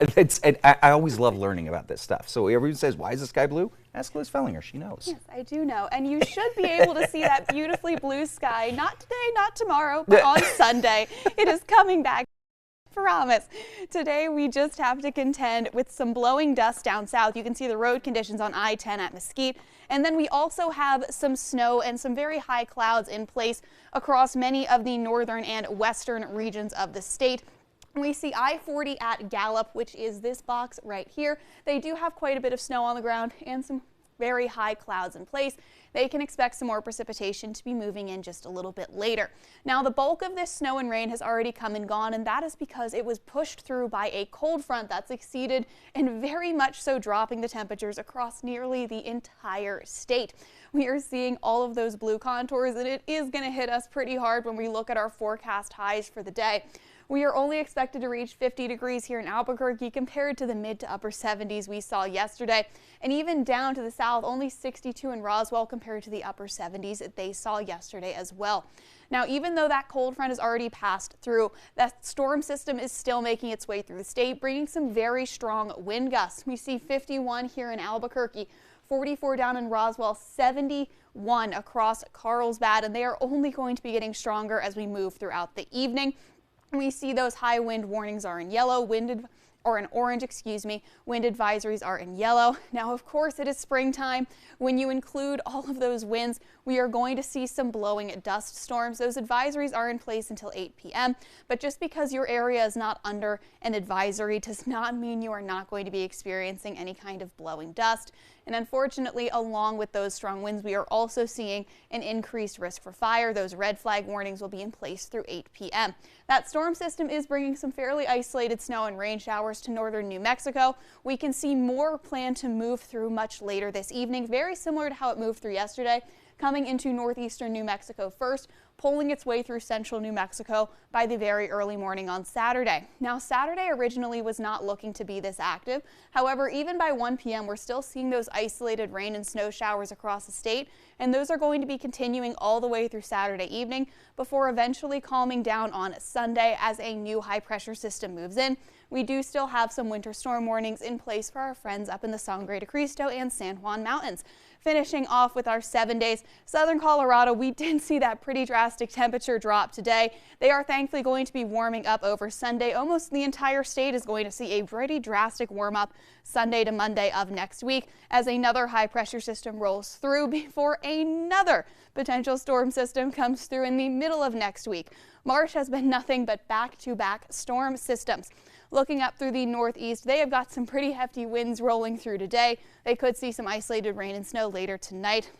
I always love learning about this stuff. So everyone says, why is the sky blue? Ask Liz Fellinger. She knows. Yes, I do know. And you should be able to see that beautifully blue sky, not today, not tomorrow, but on Sunday. It is coming back. Promise. Today we just have to contend with some blowing dust down south. You can see the road conditions on I-10 at Mesquite. And then we also have some snow and some very high clouds in place across many of the northern and western regions of the state. We see I-40 at Gallup, which is this box right here. They do have quite a bit of snow on the ground and some very high clouds in place. They can expect some more precipitation to be moving in just a little bit later. Now, the bulk of this snow and rain has already come and gone, and that is because it was pushed through by a cold front that's exceeded and very much so dropping the temperatures across nearly the entire state. We are seeing all of those blue contours, and it is going to hit us pretty hard when we look at our forecast highs for the day. We are only expected to reach 50 degrees here in Albuquerque compared to the mid to upper 70s we saw yesterday. And even down to the south, only 62 in Roswell compared to the upper 70s that they saw yesterday as well. Now, even though that cold front has already passed through, that storm system is still making its way through the state, bringing some very strong wind gusts. We see 51 here in Albuquerque, 44 down in Roswell, 71 across Carlsbad, and they are only going to be getting stronger as we move throughout the evening. We see those high wind warnings are in yellow, in orange, wind advisories are in yellow. Now, of course, it is springtime. When you include all of those winds, we are going to see some blowing dust storms. Those advisories are in place until 8 p.m., but just because your area is not under an advisory does not mean you are not going to be experiencing any kind of blowing dust. And unfortunately, along with those strong winds, we are also seeing an increased risk for fire. Those red flag warnings will be in place through 8 p.m. That storm system is bringing some fairly isolated snow and rain showers to northern New Mexico. We can see more planned to move through much later this evening, very similar to how it moved through yesterday, coming into northeastern New Mexico first, pulling its way through central New Mexico by the very early morning on Saturday. Now, Saturday originally was not looking to be this active. However, even by 1 p.m., we're still seeing those isolated rain and snow showers across the state, and those are going to be continuing all the way through Saturday evening before eventually calming down on Sunday as a new high pressure system moves in. We do still have some winter storm warnings in place for our friends up in the Sangre de Cristo and San Juan Mountains. Finishing off with our 7 days, southern Colorado, we did see that pretty drastic temperature drop today. They are thankfully going to be warming up over Sunday. Almost the entire state is going to see a pretty drastic warm up Sunday to Monday of next week as another high pressure system rolls through before another potential storm system comes through in the middle of next week. March has been nothing but back-to-back storm systems. Looking up through the northeast, they have got some pretty hefty winds rolling through today. They could see some isolated rain and snow later tonight.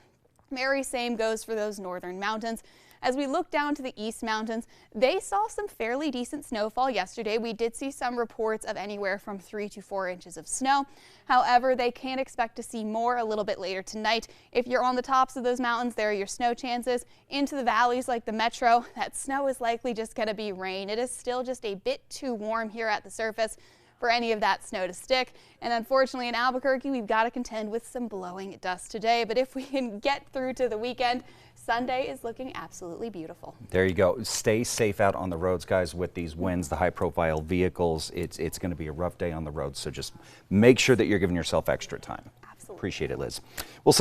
Very same goes for those northern mountains. As we look down to the East Mountains, they saw some fairly decent snowfall yesterday. We did see some reports of anywhere from 3 to 4 inches of snow. However, they can expect to see more a little bit later tonight. If you're on the tops of those mountains, there are your snow chances. Into the valleys like the metro, that snow is likely just going to be rain. It is still just a bit too warm here at the surface for any of that snow to stick. And unfortunately in Albuquerque, we've got to contend with some blowing dust today. But if we can get through to the weekend, Sunday is looking absolutely beautiful. There you go. Stay safe out on the roads, guys, with these winds, the high-profile vehicles. It's going to be a rough day on the road, so just make sure that you're giving yourself extra time. Absolutely. Appreciate it, Liz. We'll sign